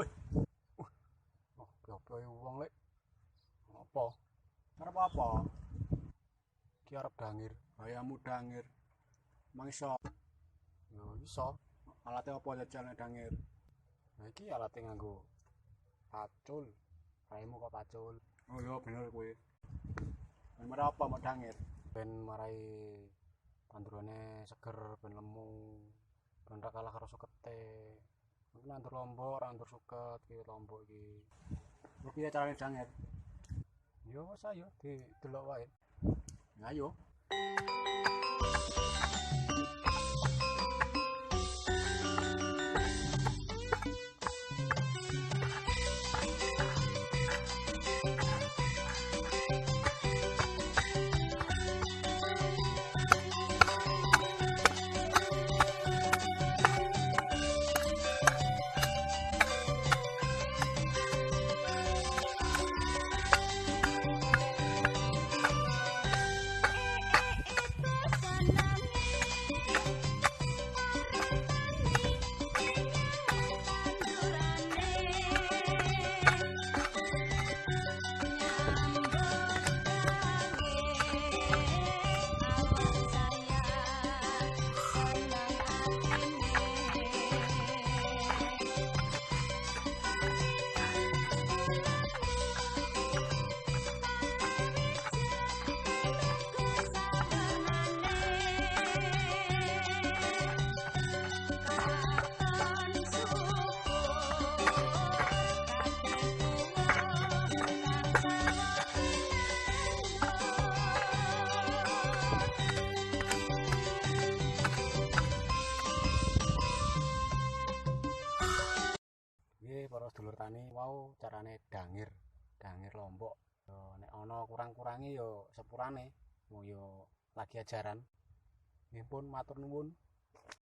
Woi, apa wong lek? Apa? Arep apa? Ki arep dangir, ayammu dangir. Mang iso. Yo iso. Alate apa jajal dangir? Nah iki alate nganggo pacul. Raimu kok pacul. Oh iya bener kuwi. Mereka apa mau dangir? Ben marai tandurane seger, ben lemu, ben ra kalah karo sukete. Mungkin nandur lombok, nandur suket iki lombok iki. Lho piye carane dangir? Yo wis ayo didelok wae. Ayo. Para sedulur tani wau carane dangir lombok. Yo nek ana kurang-kurangi yo sepurane. Mau yo lagi ajaran. Nggih pun matur nuwun.